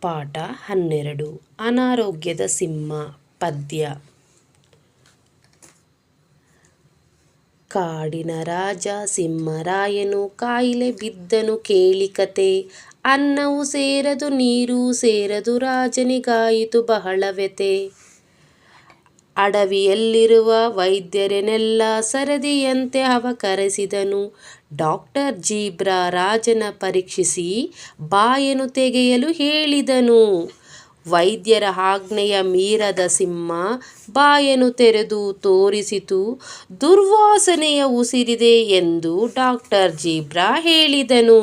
ಪಾಠ 12 ಅನಾರೋಗ್ಯದ ಸಿಂಹ ಪದ್ಯ. ಕಾಡಿನ ರಾಜ ಸಿಂಹರಾಯನು ಕಾಯಿಲೆ ಬಿದ್ದನು ಕೇಳಿ ಕತೆ. ಅನ್ನವೂ ಸೇರದು ನೀರೂ ಸೇರದು ರಾಜನಿಗಾಯಿತು ಬಹಳ ವ್ಯಥೆ. ಅಡವಿಯಲ್ಲಿರುವ ವೈದ್ಯರನ್ನೆಲ್ಲ ಸರದಿಯಂತೆ ಅವ ಕರೆಸಿದನು. ಡಾಕ್ಟರ್ ಜೀಬ್ರಾ ರಾಜನ ಪರೀಕ್ಷಿಸಿ ಬಾಯನ್ನು ತೆಗೆಯಲು ಹೇಳಿದನು. ವೈದ್ಯರ ಆಜ್ಞೆಯ ಮೀರದ ಸಿಂಹ ಬಾಯನ್ನು ತೆರೆದು ತೋರಿಸಿತು. ದುರ್ವಾಸನೆಯ ಉಸಿರಿದೆ ಎಂದು ಡಾಕ್ಟರ್ ಜೀಬ್ರಾ ಹೇಳಿದನು.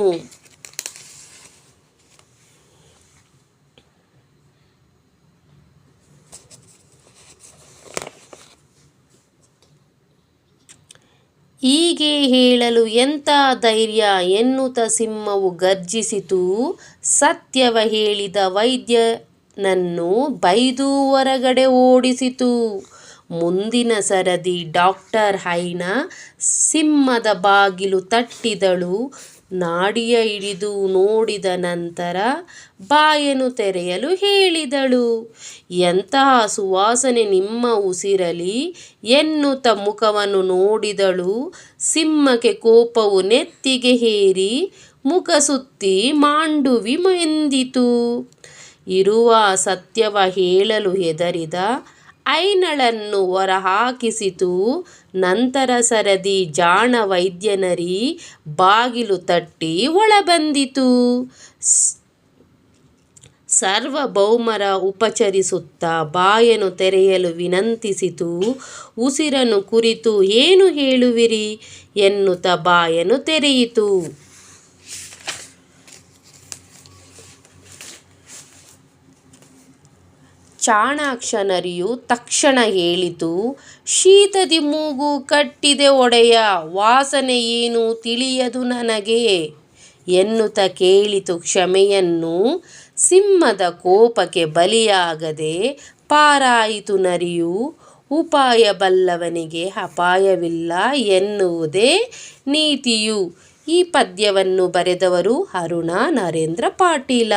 ಹೀಗೆ ಹೇಳಲು ಎಂಥ ಧೈರ್ಯ ಎನ್ನುತ್ತ ಸಿಂಹವು ಗರ್ಜಿಸಿತು. ಸತ್ಯವ ಹೇಳಿದ ವೈದ್ಯನನ್ನು ಬೈದು ಹೊರಗಡೆ ಓಡಿಸಿತು. ಮುಂದಿನ ಸರದಿ ಡಾಕ್ಟರ್ ಹೈನಾ ಸಿಂಹದ ಬಾಗಿಲು ತಟ್ಟಿದಳು. ನಾಡಿಯ ಹಿಡಿದು ನೋಡಿದ ನಂತರ ಬಾಯನ್ನು ತೆರೆಯಲು ಹೇಳಿದಳು. ಎಂತಹ ಸುವಾಸನೆ ನಿಮ್ಮ ಉಸಿರಲಿ ಎನ್ನುತ್ತ ಮುಖವನ್ನು ನೋಡಿದಳು. ಸಿಂಹಕ್ಕೆ ಕೋಪವು ನೆತ್ತಿಗೆ ಏರಿ ಮುಖ ಸುತ್ತಿ ಮಾಂಡುವಿ ಎಂದಿತು. ಇರುವ ಸತ್ಯವ ಹೇಳಲು ಹೆದರಿದ ಹೈನಳನ್ನು ಹೊರಹಾಕಿಸಿತು. ನಂತರ ಸರದಿ ಜಾಣ ವೈದ್ಯನರಿ ಬಾಗಿಲು ತಟ್ಟಿ ಒಳಬಂದಿತು. ಸಾರ್ವಭೌಮರ ಉಪಚರಿಸುತ್ತಾ ಬಾಯನ್ನು ತೆರೆಯಲು ವಿನಂತಿಸಿತು. ಉಸಿರನ್ನು ಕುರಿತು ಏನು ಹೇಳುವಿರಿ ಎನ್ನುತ್ತಾ ಬಾಯನ್ನು ತೆರೆಯಿತು. ಚಾಣಾಕ್ಷ ನರಿಯು ತಕ್ಷಣ ಹೇಳಿತು. ಶೀತದಿ ಮೂಗು ಕಟ್ಟಿದೆ ಒಡೆಯ, ವಾಸನೆ ಏನು ತಿಳಿಯದು ನನಗೆ ಎನ್ನುತ್ತಾ ಕೇಳಿತು ಕ್ಷಮೆಯನ್ನು. ಸಿಂಹದ ಕೋಪಕ್ಕೆ ಬಲಿಯಾಗದೆ ಪಾರಾಯಿತು ನರಿಯು. ಉಪಾಯ ಬಲ್ಲವನಿಗೆ ಅಪಾಯವಿಲ್ಲ ಎನ್ನುವುದೇ ನೀತಿಯು. ಈ ಪದ್ಯವನ್ನು ಬರೆದವರು ಅರುಣಾ ನರೇಂದ್ರ ಪಾಟೀಲ.